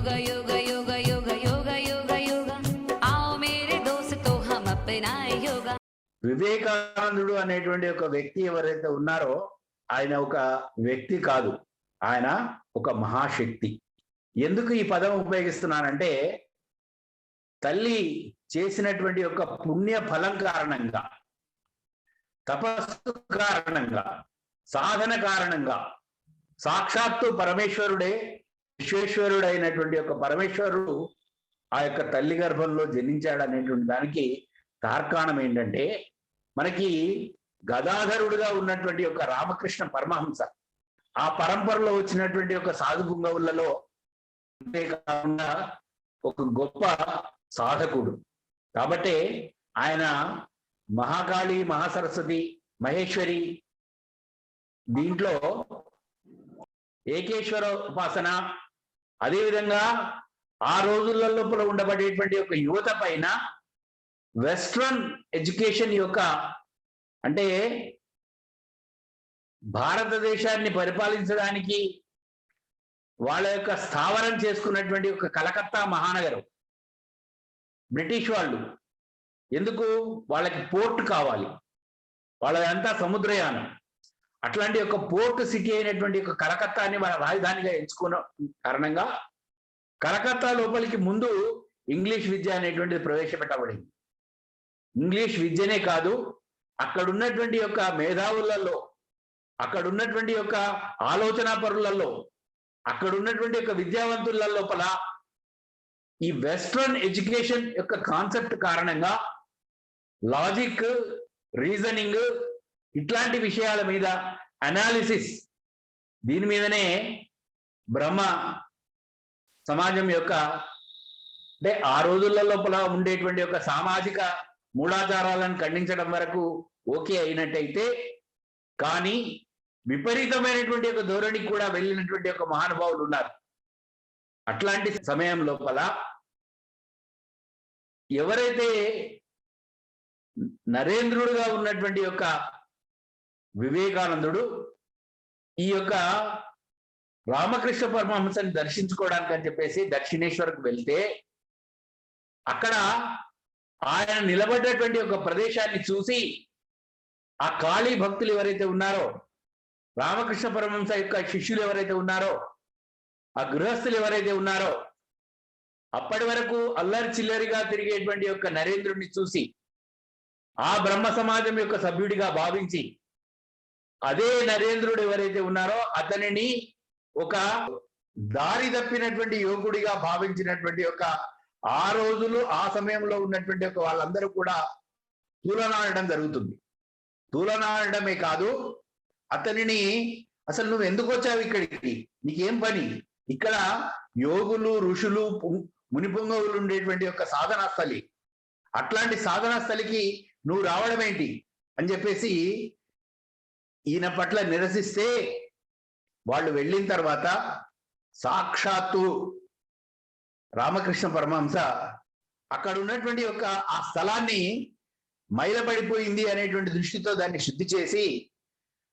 योग योग योग योग योग योग योग आओ मेरे दोस्तों हम अपनाए योग. వివేకానందుడు అనేటువంటి ఒక వ్యక్తి ఎవరైతే ఉన్నారో ఆయన ఒక వ్యక్తి కాదు, ఆయన ఒక మహాశక్తి. ఎందుకు ఈ పదం ఉపయోగిస్తున్నానంటే తల్లి చేసినటువంటి ఒక పుణ్య ఫలం కారణంగా, తపస్సు కారణంగా, సాధన కారణంగా సాక్షాత్తు పరమేశ్వరుడే, విశ్వేశ్వరుడు అయినటువంటి ఒక పరమేశ్వరుడు ఆ యొక్క తల్లి గర్భంలో జనించాడు అనేటువంటి దానికి తార్కాణం ఏంటంటే మనకి గదాధరుడుగా ఉన్నటువంటి ఒక రామకృష్ణ పరమహంస, ఆ పరంపరలో వచ్చినటువంటి ఒక సాధు పుంగవులలో అంతేకాకుండా ఒక గొప్ప సాధకుడు. కాబట్టి ఆయన మహాకాళి, మహాసరస్వతి, మహేశ్వరి దీంట్లో ఏకేశ్వర ఉపాసన, అదేవిధంగా ఆ రోజుల లోపల ఉండబడేటువంటి ఒక యువత పైన వెస్ట్రన్ ఎడ్యుకేషన్ యొక్క, అంటే భారతదేశాన్ని పరిపాలించడానికి వాళ్ళ యొక్క స్థావరం చేసుకున్నటువంటి ఒక కలకత్తా మహానగరం. బ్రిటిష్ వాళ్ళు ఎందుకు, వాళ్ళకి పోర్ట్ కావాలి, వాళ్ళదంతా సముద్రయానం. అట్లాంటి ఒక పోర్ట్ సిటీ అయినటువంటి ఒక కలకత్తాని మన రాజధానిగా ఎంచుకున్న కారణంగా కలకత్తా లోపలికి ముందు ఇంగ్లీష్ విద్య అనేటువంటిది ప్రవేశపెట్టబడింది. ఇంగ్లీష్ విద్యనే కాదు, అక్కడ ఉన్నటువంటి యొక్క మేధావులలో, అక్కడ ఉన్నటువంటి యొక్క ఆలోచనా పరులలో, అక్కడ ఉన్నటువంటి యొక్క విద్యావంతుల లోపల ఈ వెస్ట్రన్ ఎడ్యుకేషన్ యొక్క కాన్సెప్ట్ కారణంగా లాజిక్, రీజనింగ్ ఇట్లాంటి విషయాల మీద అనాలిసిస్, దీని మీదనే బ్రహ్మ సమాజం యొక్క, అంటే ఆ రోజుల లోపల ఉండేటువంటి ఒక సామాజిక మూఢాచారాలను ఖండించడం వరకు ఓకే అయినట్టయితే, కానీ విపరీతమైనటువంటి ఒక ధోరణికి కూడా వెళ్ళినటువంటి ఒక మహానుభావులు ఉన్నారు. అట్లాంటి సమయం లోపల ఎవరైతే నరేంద్రుడుగా ఉన్నటువంటి యొక్క వివేకానందుడు ఈ యొక్క రామకృష్ణ పరమహంసని దర్శించుకోవడానికి అని చెప్పేసి దక్షిణేశ్వరకు వెళ్తే, అక్కడ ఆయన నిలబడ్డటువంటి ఒక ప్రదేశాన్ని చూసి ఆ కాళీ భక్తులు ఎవరైతే ఉన్నారో, రామకృష్ణ పరమహంస యొక్క శిష్యులు ఎవరైతే ఉన్నారో, ఆ గృహస్థులు ఎవరైతే ఉన్నారో, అప్పటి వరకు అల్లరి చిల్లరిగా తిరిగేటువంటి యొక్క నరేంద్రుడిని చూసి ఆ బ్రహ్మ సమాజం యొక్క సభ్యుడిగా భావించి, అదే నరేంద్రుడు ఎవరైతే ఉన్నారో అతనిని ఒక దారి తప్పినటువంటి యువకుడిగా భావించినటువంటి ఒక ఆ రోజులు ఆ సమయంలో ఉన్నటువంటి ఒక వాళ్ళందరూ కూడా తూలనాడడం జరుగుతుంది. తూలనాడమే కాదు, అతనిని అసలు నువ్వు ఎందుకు వచ్చావు ఇక్కడికి, నీకేం పని, ఇక్కడ యోగులు, ఋషులు, మునిపుంగవులు ఉండేటువంటి యొక్క సాధనా స్థలి, అట్లాంటి సాధనా స్థలికి నువ్వు రావడం ఏంటి అని చెప్పేసి ఈయన పట్ల నిరసిస్తే, వాళ్ళు వెళ్ళిన తర్వాత సాక్షాత్తు రామకృష్ణ పరమహంస అక్కడ ఉన్నటువంటి ఒక ఆ స్థలాన్ని మైలపడిపోయింది అనేటువంటి దృష్టితో దాన్ని శుద్ధి చేసి,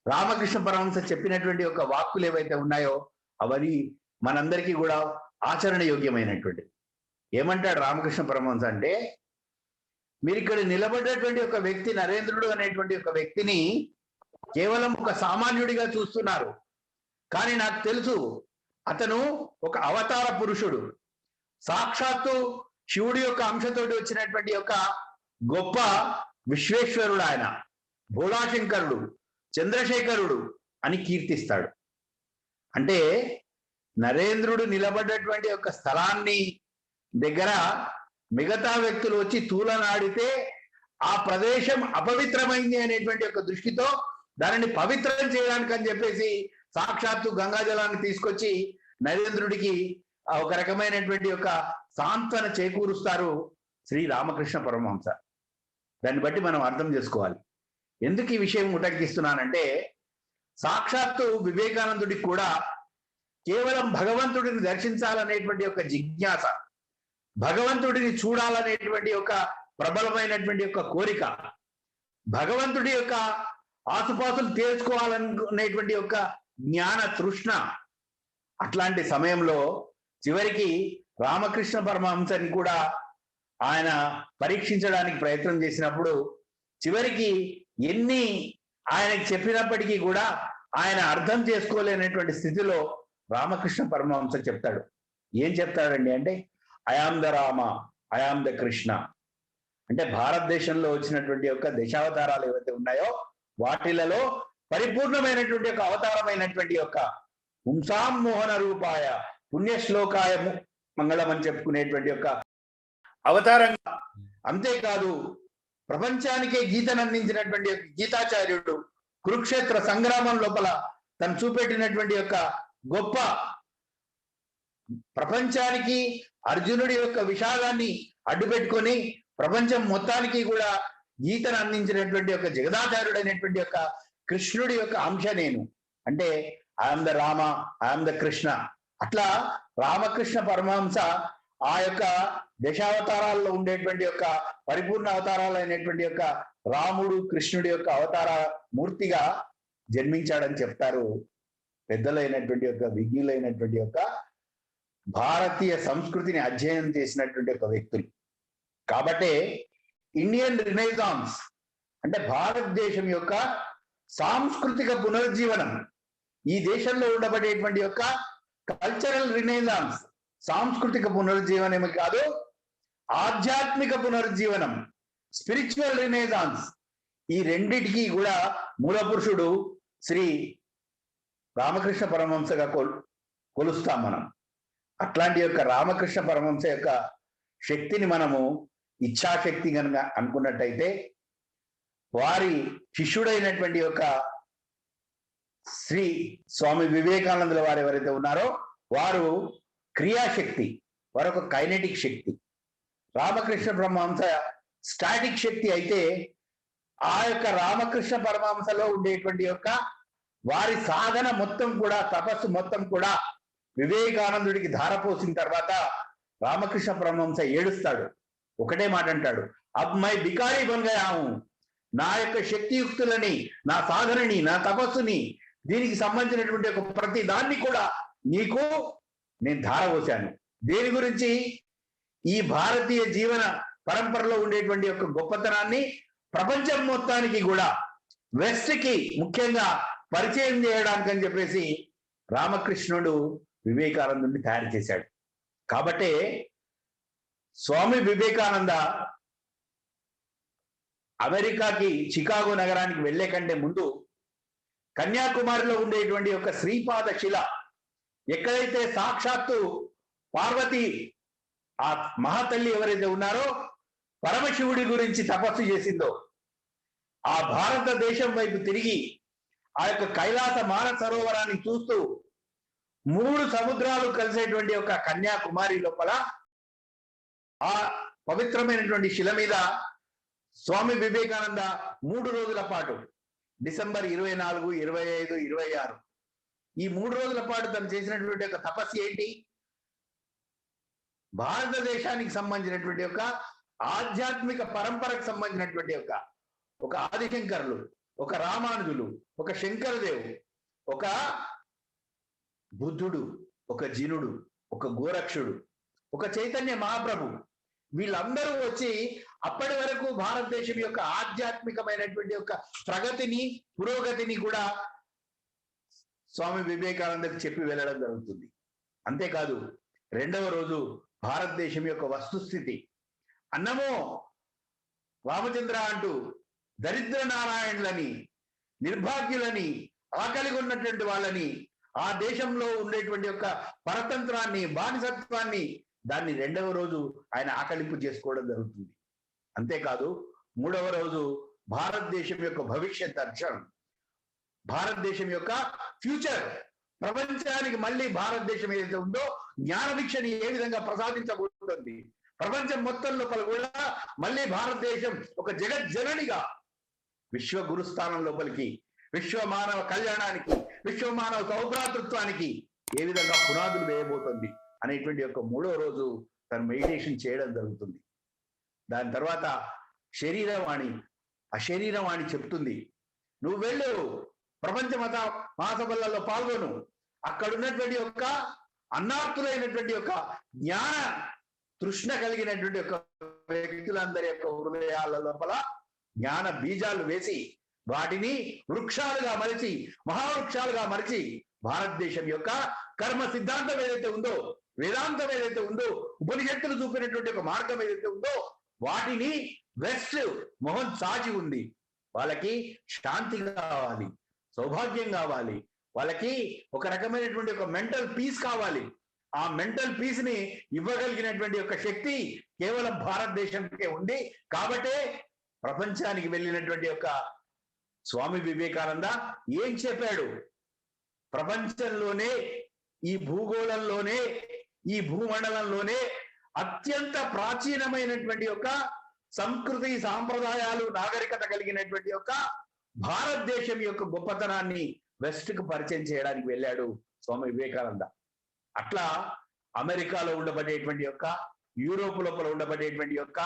రామకృష్ణ పరమహంస చెప్పినటువంటి ఒక వాక్కులు ఏవైతే ఉన్నాయో అవన్నీ మనందరికీ కూడా ఆచరణ యోగ్యమైనటువంటి. ఏమంటాడు రామకృష్ణ పరమహంస అంటే, మీరు ఇక్కడ నిలబడ్డటువంటి ఒక వ్యక్తి నరేంద్రుడు అనేటువంటి ఒక వ్యక్తిని కేవలం ఒక సామాన్యుడిగా చూస్తున్నారు, కానీ నాకు తెలుసు అతను ఒక అవతార పురుషుడు, సాక్షాత్తు శివుడి యొక్క అంశతోటి వచ్చినటువంటి ఒక గొప్ప విశ్వేశ్వరుడు, ఆయన భోళాశంకరుడు, చంద్రశేఖరుడు అని కీర్తిస్తాడు. అంటే నరేంద్రుడు నిలబడ్డటువంటి ఒక స్థలాన్ని దగ్గర మిగతా వ్యక్తులు వచ్చి తూలనాడితే ఆ ప్రదేశం అపవిత్రమైంది అనేటువంటి ఒక దృష్టితో దానిని పవిత్రం చేయడానికి అని చెప్పేసి సాక్షాత్తు గంగాజలాన్ని తీసుకొచ్చి నరేంద్రుడికి ఒక రకమైనటువంటి ఒక సాంత్వన చేకూరుస్తారు శ్రీ రామకృష్ణ పరమహంస. దాన్ని బట్టి మనం అర్థం చేసుకోవాలి. ఎందుకు ఈ విషయం ఉటంకిస్తున్నానంటే, సాక్షాత్తు వివేకానందుడికి కూడా కేవలం భగవంతుడిని దర్శించాలనేటువంటి ఒక జిజ్ఞాస, భగవంతుడిని చూడాలనేటువంటి ఒక ప్రబలమైనటువంటి ఒక కోరిక, భగవంతుడి యొక్క ఆసుపాసులు తెలుసుకోవాలనేటువంటి ఒక జ్ఞాన తృష్ణ. అట్లాంటి సమయంలో చివరికి రామకృష్ణ పరమహంసని కూడా ఆయన పరీక్షించడానికి ప్రయత్నం చేసినప్పుడు చివరికి ఎన్ని ఆయనకి చెప్పినప్పటికీ కూడా ఆయన అర్థం చేసుకోలేనటువంటి స్థితిలో రామకృష్ణ పరమహంస చెప్తాడు. ఏం చెప్తాడండి అంటే, I am the Rama, I am the Krishna. అంటే భారతదేశంలో వచ్చినటువంటి యొక్క దశావతారాలు ఏవైతే ఉన్నాయో వాటిలలో పరిపూర్ణమైనటువంటి యొక్క అవతారమైనటువంటి యొక్క పుంసాం మోహన రూపాయ పుణ్యశ్లోకాయ మంగళం అని చెప్పుకునేటువంటి యొక్క అవతారంగా, అంతేకాదు ప్రపంచానికే గీతను అందించినటువంటి గీతాచార్యుడు కురుక్షేత్ర సంగ్రామం లోపల తను చూపెట్టినటువంటి యొక్క గొప్ప ప్రపంచానికి అర్జునుడి యొక్క విషాదాన్ని అడ్డుపెట్టుకొని ప్రపంచం మొత్తానికి కూడా గీతను అందించినటువంటి యొక్క జగదాచార్యుడైనటువంటి యొక్క కృష్ణుడి యొక్క అంశ నేను. అంటే I'm the Rama, I'm the Krishna. అట్లా రామకృష్ణ పరమహంస ఆ యొక్క దశావతారాల్లో ఉండేటువంటి యొక్క పరిపూర్ణ అవతారాలు అయినటువంటి యొక్క రాముడు కృష్ణుడి యొక్క అవతార మూర్తిగా జన్మించాడని చెప్తారు పెద్దలైనటువంటి యొక్క విజ్ఞులైనటువంటి యొక్క భారతీయ సంస్కృతిని అధ్యయనం చేసినటువంటి ఒక వ్యక్తులు. కాబట్టే ఇండియన్ రినైజాన్స్ అంటే భారతదేశం యొక్క సాంస్కృతిక పునరుజ్జీవనం, ఈ దేశంలో ఉండబడేటువంటి యొక్క కల్చరల్ రినైజాన్స్, సాంస్కృతిక పునరుజ్జీవనమే కాదు ఆధ్యాత్మిక పునరుజ్జీవనం, స్పిరిచువల్ రినైజాన్స్, ఈ రెండిటికి కూడా మూల పురుషుడు శ్రీ రామకృష్ణ పరమహంసగా కొలుస్తాం మనం. అట్లాంటి యొక్క రామకృష్ణ పరమహంస యొక్క శక్తిని మనము ఇచ్ఛాశక్తి కనుక అనుకున్నట్టయితే, వారి శిష్యుడైనటువంటి యొక్క శ్రీ స్వామి వివేకానందుల వారు ఎవరైతే ఉన్నారో వారు క్రియాశక్తి, వారొక కైనెటిక్ శక్తి. రామకృష్ణ పరమహంస స్టాటిక్ శక్తి అయితే, ఆ యొక్క రామకృష్ణ పరమహంసలో ఉండేటువంటి యొక్క వారి సాధన మొత్తం కూడా, తపస్సు మొత్తం కూడా వివేకానందుడికి ధారపోసిన తర్వాత రామకృష్ణ పరమహంస ఏడుస్తాడు. ఒకటే మాట అంటాడు, అబ్ మై బికారీ బన్ గయా హూ, నా యొక్క శక్తియుక్తులని, నా సాధనని, నా తపస్సుని, దీనికి సంబంధించినటువంటి ఒక ప్రతి దాన్ని కూడా నీకు నేను ధారపోశాను. దేని గురించి? ఈ భారతీయ జీవన పరంపరలో ఉండేటువంటి యొక్క గొప్పతనాన్ని ప్రపంచం మొత్తానికి కూడా, వెస్ట్ కి ముఖ్యంగా పరిచయం చేయడానికి అని చెప్పేసి రామకృష్ణుడు వివేకానందుడిని తయారు చేశాడు. కాబట్టే స్వామి వివేకానంద అమెరికాకి చికాగో నగరానికి వెళ్లే కంటే ముందు కన్యాకుమారిలో ఉండేటువంటి ఒక శ్రీపాద శిల, ఎక్కడైతే సాక్షాత్తు పార్వతి ఆ మహాతల్లి ఎవరైతే ఉన్నారో పరమశివుడి గురించి తపస్సు చేసిందో, ఆ భారతదేశం వైపు తిరిగి ఆ యొక్క కైలాస మానస సరోవరాన్ని చూస్తూ 3 సముద్రాలు కలిసేటువంటి ఒక కన్యాకుమారి లోపల ఆ పవిత్రమైనటువంటి శిల మీద స్వామి వివేకానంద 3 రోజుల పాటు, డిసెంబర్ 24, 25, 26 ఈ 3 రోజుల పాటు తను చేసినటువంటి ఒక తపస్సు ఏంటి? భారతదేశానికి సంబంధించినటువంటి ఒక ఆధ్యాత్మిక పరంపరకు సంబంధించినటువంటి ఒక ఆదిశంకరులు, ఒక రామానుజులు, ఒక శంకరదేవ్, ఒక బుద్ధుడు, ఒక జినుడు, ఒక గోరక్షుడు, ఒక చైతన్య మహాప్రభు, వీళ్ళందరూ వచ్చి అప్పటి వరకు భారతదేశం యొక్క ఆధ్యాత్మికమైనటువంటి యొక్క ప్రగతిని, పురోగతిని కూడా స్వామి వివేకానందకు చెప్పి వెళ్ళడం జరుగుతుంది. అంతేకాదు 2వ రోజు భారతదేశం యొక్క వస్తుస్థితి, అన్నమో రామచంద్ర అంటూ దరిద్ర నారాయణులని, నిర్భాగ్యులని, ఆకలిగా ఉన్నటువంటి వాళ్ళని, ఆ దేశంలో ఉండేటువంటి యొక్క పరతంత్రాన్ని, బానిసత్వాన్ని, దాన్ని 2వ రోజు ఆయన ఆకలింపు చేసుకోవడం జరుగుతుంది. అంతేకాదు 3వ రోజు భారతదేశం యొక్క భవిష్యత్ దర్శనం, భారతదేశం యొక్క ఫ్యూచర్, ప్రపంచానికి మళ్ళీ భారతదేశం ఏదైతే ఉందో జ్ఞానభిక్షని ఏ విధంగా ప్రసాదించబోతుంది, ప్రపంచం మొత్తం లోపల కూడా మళ్ళీ భారతదేశం ఒక జగజ్జననిగా విశ్వ గురుస్థానం లోపలికి, విశ్వ మానవ కళ్యాణానికి, విశ్వ మానవ సౌభ్రాతృత్వానికి ఏ విధంగా పునాదులు వేయబోతుంది అనేటువంటి యొక్క 3వ రోజు తను మెడిటేషన్ చేయడం జరుగుతుంది. దాని తర్వాత శరీరవాణి, ఆ శరీరవాణి చెప్తుంది, నువ్వు వెళ్ళు ప్రపంచ మహాసభలలో పాల్గొను, అక్కడ ఉన్నటువంటి యొక్క అన్నార్థులైనటువంటి యొక్క జ్ఞాన తృష్ణ కలిగినటువంటి యొక్క వ్యక్తులందరి యొక్క హృదయాల లోపల జ్ఞాన బీజాలు వేసి వాటిని వృక్షాలుగా మలిచి మహావృక్షాలుగా మలిచి భారతదేశం యొక్క కర్మ సిద్ధాంతం ఏదైతే ఉందో, వేదాంతం ఏదైతే ఉందో, ఉపనిషత్తులు చూపినటువంటి ఒక మార్గం ఏదైతే ఉందో వాటిని వెస్ట్ మొహం చాచి ఉంది. వాళ్ళకి శాంతి కావాలి, సౌభాగ్యం కావాలి, వాళ్ళకి ఒక రకమైనటువంటి ఒక మెంటల్ పీస్ కావాలి. ఆ మెంటల్ పీస్ ని ఇవ్వగలిగినటువంటి ఒక శక్తి కేవలం భారతదేశంకే ఉంది. కాబట్టే ప్రపంచానికి వెళ్ళినటువంటి యొక్క స్వామి వివేకానంద ఏం చెప్పాడు? ప్రపంచంలోనే, ఈ భూగోళంలోనే, ఈ భూమండలంలోనే అత్యంత ప్రాచీనమైనటువంటి యొక్క సంస్కృతి, సాంప్రదాయాలు, నాగరికత కలిగినటువంటి యొక్క భారతదేశం యొక్క గొప్పతనాన్ని వెస్ట్ కు పరిచయం చేయడానికి వెళ్ళాడు స్వామి వివేకానంద. అట్లా అమెరికాలో ఉండబడేటువంటి యొక్క, యూరోప్ లోపల ఉండబడేటువంటి యొక్క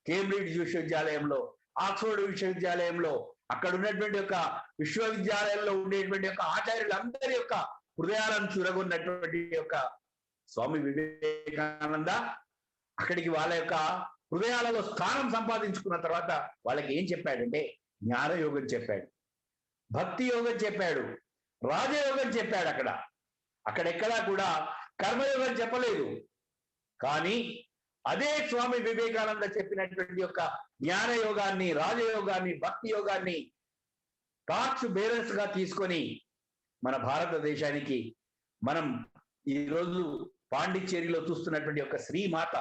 కేంబ్రిడ్జ్ విశ్వవిద్యాలయంలో, ఆక్స్ఫర్డ్ విశ్వవిద్యాలయంలో, అక్కడ ఉన్నటువంటి యొక్క విశ్వవిద్యాలయంలో ఉండేటువంటి యొక్క ఆచార్యులందరి యొక్క హృదయాలను చురగొన్నటువంటి యొక్క స్వామి వివేకానంద అక్కడికి వాళ్ళ యొక్క హృదయాలలో స్థానం సంపాదించుకున్న తర్వాత వాళ్ళకి ఏం చెప్పాడంటే జ్ఞానయోగం చెప్పాడు, భక్తి యోగం చెప్పాడు, రాజయోగం చెప్పాడు. అక్కడెక్కడా కూడా కర్మయోగం చెప్పలేదు. కానీ అదే స్వామి వివేకానంద చెప్పినటువంటి యొక్క జ్ఞాన యోగాన్ని, రాజయోగాన్ని, భక్తి యోగాన్ని టార్చ్ బేరర్స్ గా తీసుకొని మన భారతదేశానికి మనం ఈరోజు పాండిచ్చేరిలో చూస్తున్నటువంటి యొక్క శ్రీమాత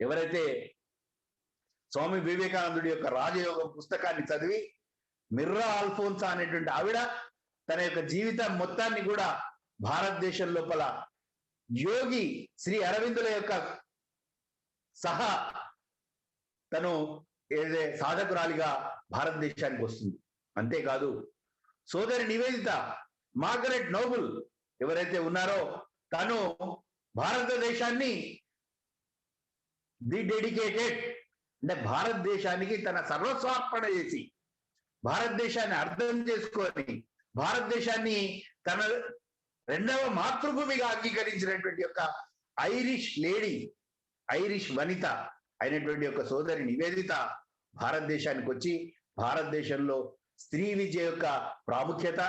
ఎవరైతే స్వామి వివేకానందుడి యొక్క రాజయోగం పుస్తకాన్ని చదివి మిర్రా అల్ఫోన్సా అనేటువంటి ఆవిడ తన యొక్క జీవితం మొత్తాన్ని కూడా భారతదేశం లోపల యోగి శ్రీ అరవిందుల యొక్క సహా తను ఏదే సాధకురాలిగా భారతదేశానికి వస్తుంది. అంతేకాదు సోదరి నివేదిత, మార్గరెట్ నోబుల్ ఎవరైతే ఉన్నారో తను భారతదేశాన్ని ది డెడికేటెడ్ అంటే భారతదేశానికి తన సర్వస్వార్పణ చేసి, భారతదేశాన్ని అర్థం చేసుకొని, భారతదేశాన్ని తన రెండవ మాతృభూమిగా అంగీకరించినటువంటి యొక్క ఐరిష్ లేడీ, ఐరిష్ వనిత అయినటువంటి యొక్క సోదరి నివేదిత భారతదేశానికి వచ్చి భారతదేశంలో స్త్రీ విద్య యొక్క ప్రాముఖ్యత,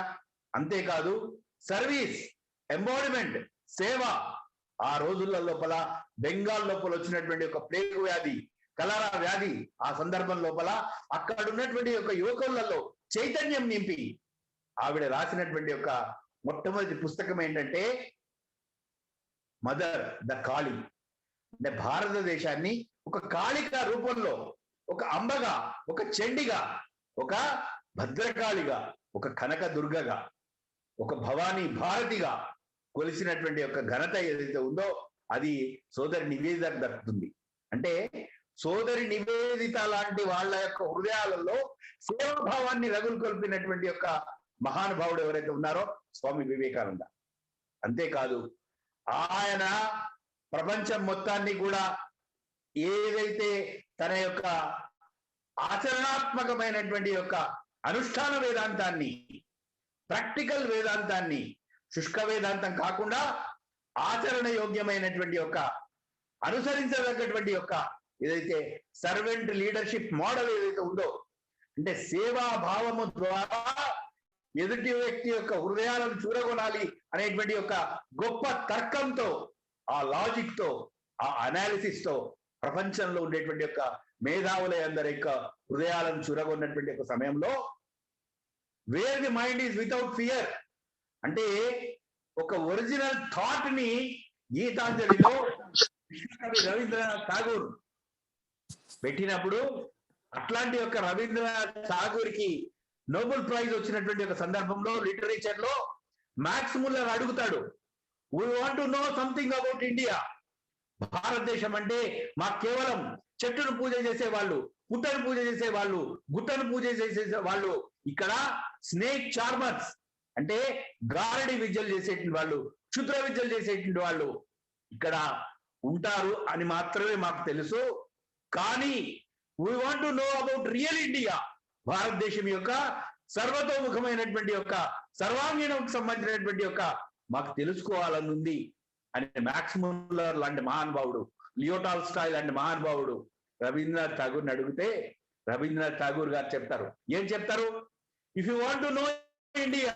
అంతేకాదు సర్వీస్, ఎంబాడిమెంట్, సేవ. ఆ రోజుల లోపల బెంగాల్ లోపల వచ్చినటువంటి ఒక ప్లేగ్ వ్యాధి, కలరా వ్యాధి, ఆ సందర్భం లోపల అక్కడ ఉన్నటువంటి యొక్క యువకులలో చైతన్యం నింపి ఆవిడ రాసినటువంటి యొక్క మొట్టమొదటి పుస్తకం ఏంటంటే మదర్ ద కాళీ. అంటే భారతదేశాన్ని ఒక కాళిక రూపంలో, ఒక అంబగా, ఒక చండిగా, ఒక భద్రకాళిగా, ఒక కనక దుర్గగా, ఒక భవానీ భారతిగా కొలిసినటువంటి యొక్క ఘనత ఏదైతే ఉందో అది సోదరి నివేదితకు దక్కుతుంది. అంటే సోదరి నివేదిత లాంటి వాళ్ళ యొక్క హృదయాలలో సేవాభావాన్ని రగులు కొల్పినటువంటి యొక్క మహానుభావుడు ఎవరైతే ఉన్నారో స్వామి వివేకానంద. అంతేకాదు ఆయన ప్రపంచం మొత్తాన్ని కూడా ఏదైతే తన యొక్క ఆచరణాత్మకమైనటువంటి యొక్క అనుష్ఠాన వేదాంతాన్ని, ప్రాక్టికల్ వేదాంతాన్ని, శుష్క వేదాంతం కాకుండా ఆచరణ యోగ్యమైనటువంటి యొక్క అనుసరించదగ్గటువంటి యొక్క ఏదైతే సర్వెంట్ లీడర్షిప్ మోడల్ ఏదైతే ఉందో, అంటే సేవా భావము ద్వారా ఎదుటి వ్యక్తి యొక్క హృదయాలను చూరగొనాలి అనేటువంటి యొక్క గొప్ప తర్కంతో, ఆ లాజిక్ తో, ఆ అనాలిసిస్ తో ప్రపంచంలో ఉండేటువంటి యొక్క మేధావుల అందరి యొక్క హృదయాలను చూరగొన్నటువంటి యొక్క సమయంలో wear the mind is without fear అంటే ఒక ఒరిజినల్ థాట్ ని గీతాంజలిలో విశ్వకవి రవీంద్రనాథ్ ఠాగూర్ పెట్టినప్పుడు అట్లాంటి యొక్క రవీంద్రనాథ్ ఠాగూర్కి నోబెల్ ప్రైజ్ వచ్చినటువంటి ఒక సందర్భంలో లిటరేచర్ లో మ్యాక్స్ ముల్లర్ అడుగుతాడు, we want to know something about India. భారతదేశం అంటే మాకు కేవలం చెట్టును పూజ చేసే వాళ్ళు, పుట్టను పూజ చేసే వాళ్ళు, గుట్టను పూజ చేసే వాళ్ళు, ఇక్కడ స్నేక్ చార్మర్స్ అంటే గారడి విద్యలు చేసేటువంటి వాళ్ళు, క్షుద్ర విద్యలు చేసేటువంటి వాళ్ళు ఇక్కడ ఉంటారు అని మాత్రమే మాకు తెలుసు. కానీ we want to know about real India, భారతదేశం యొక్క సర్వతోముఖమైనటువంటి యొక్క సర్వాంగీణకు సంబంధించినటువంటి యొక్క మాకు తెలుసుకోవాలని ఉంది. అని మ్యాక్స్ ముల్లర్ లాంటి మహానుభావుడు, లియో టాల్స్టాయ్ లాంటి మహానుభావుడు రవీంద్రనాథ్ ఠాగూర్ని అడిగితే రవీంద్రనాథ్ ఠాగూర్ గారు చెప్తారు. ఏం చెప్తారు? If you want to know India,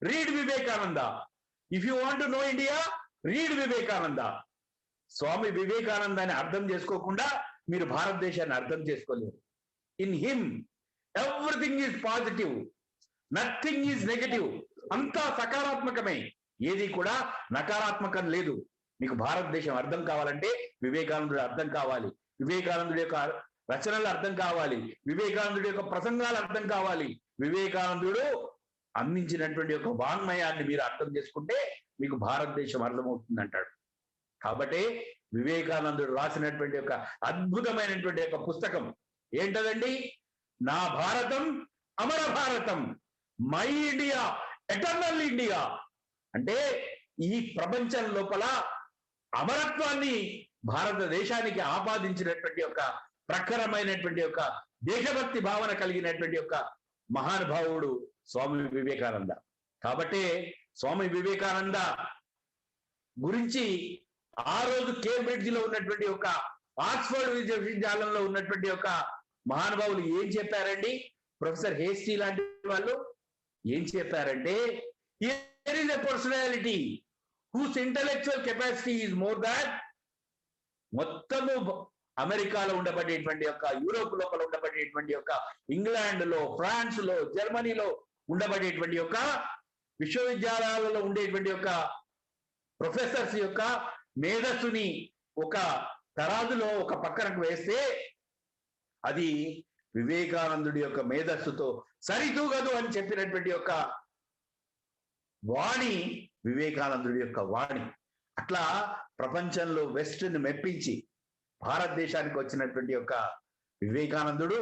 read Vivekananda. If you want to know India, read Vivekananda. Swami వివేకానందాన్ని అర్థం చేసుకోకుండా మీరు భారతదేశాన్ని అర్థం చేసుకోలేరు. In him everything is positive, nothing is negative. అంతా సకారాత్మకమే, ఏది కూడా నకారాత్మకం లేదు. మీకు భారతదేశం అర్థం కావాలంటే వివేకానందుడు అర్థం కావాలి, వివేకానందుడి యొక్క రచనలు అర్థం కావాలి, వివేకానందుడి యొక్క ప్రసంగాలు అర్థం కావాలి. వివేకానందుడు అందించినటువంటి ఒక వాంగ్మయాన్ని మీరు అర్థం చేసుకుంటే మీకు భారతదేశం అర్థమవుతుంది అంటాడు. కాబట్టి వివేకానందుడు రాసినటువంటి ఒక అద్భుతమైనటువంటి ఒక పుస్తకం ఏంటదండి? నా భారతం అమర భారతం, మై ఇండియా ఎటర్నల్ ఇండియా. అంటే ఈ ప్రపంచం లోపల అమరత్వాన్ని భారతదేశానికి ఆపాదించినటువంటి ఒక ప్రఖరమైనటువంటి ఒక దేశభక్తి భావన కలిగినటువంటి ఒక మహానుభావుడు స్వామి వివేకానంద. కాబట్టి స్వామి వివేకానంద గురించి ఆ రోజు కేంబ్రిడ్జ్ లో ఉన్నటువంటి ఒక ఆక్స్ఫర్డ్ విశ్వవిద్యాలయంలో ఉన్నటువంటి ఒక మహానుభావులు ఏం చెప్పారండి? ప్రొఫెసర్ హేస్టీ లాంటి వాళ్ళు ఏం చెప్పారంటే, here is a personality whose intellectual capacity is more than మొత్తము అమెరికాలో ఉండబడేటువంటి యొక్క, యూరోప్ లోపల ఉండబడేటువంటి యొక్క, ఇంగ్లాండ్ లో, ఫ్రాన్స్ లో, జర్మనీలో ఉండబడేటువంటి యొక్క విశ్వవిద్యాలయాలలో ఉండేటువంటి యొక్క ప్రొఫెసర్స్ యొక్క మేధస్సుని ఒక తరాజులో ఒక పక్కనకు వేస్తే అది వివేకానందుడి యొక్క మేధస్సుతో సరితూగదు అని చెప్పినటువంటి యొక్క వాణి వివేకానందుడి యొక్క వాణి. అట్లా ప్రపంచంలో వెస్ట్ ని మెప్పించి భారతదేశానికి వచ్చినటువంటి యొక్క వివేకానందుడు,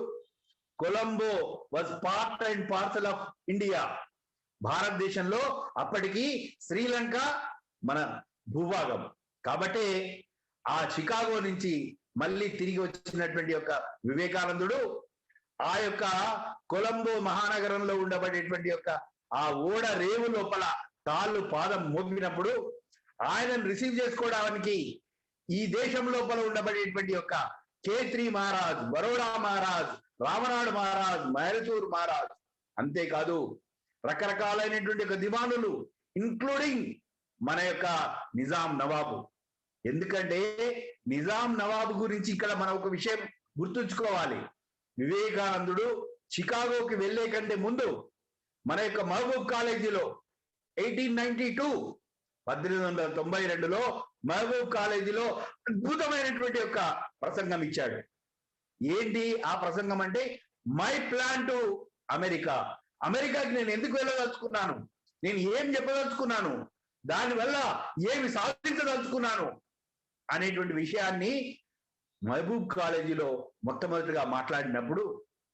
Colombo was part and parcel of India. భారతదేశంలో అప్పటికి శ్రీలంక మన భూభాగం. కాబట్టి ఆ చికాగో నుంచి మళ్ళీ తిరిగి వచ్చినటువంటి యొక్క వివేకానందుడు ఆ యొక్క కొలంబో మహానగరంలో ఉండబడేటువంటి యొక్క ఆ ఓడ రేవు లోపల కాళ్ళు పాదం మోపినప్పుడు ఆయనను రిసీవ్ చేసుకోవడానికి ఈ దేశం లోపల ఉండబడేటువంటి యొక్క కేత్రి మహారాజ్, బరోడా మహారాజ్, రామనాడు మహారాజ్, మైరచూర్ మహారాజ్, అంతేకాదు రకరకాలైనటువంటి యొక్క దివానులు, ఇంక్లూడింగ్ మన యొక్క నిజాం నవాబు. ఎందుకంటే నిజాం నవాబు గురించి ఇక్కడ మనం ఒక విషయం గుర్తుంచుకోవాలి. వివేకానందుడు చికాగోకి వెళ్లే కంటే ముందు మన యొక్క మహబూబ్ కాలేజీలో 1892 మహబూబ్ కాలేజీలో అద్భుతమైనటువంటి యొక్క ప్రసంగం ఇచ్చాడు. ఏంటి ఆ ప్రసంగం అంటే, మై ప్లాన్ టు అమెరికా. అమెరికాకి నేను ఎందుకు వెళ్ళదలుచుకున్నాను, నేను ఏం చెప్పదలుచుకున్నాను, దానివల్ల ఏమి సాధించదలుచుకున్నాను అనేటువంటి విషయాన్ని మహబూబ్ కాలేజీలో మొట్టమొదటిగా మాట్లాడినప్పుడు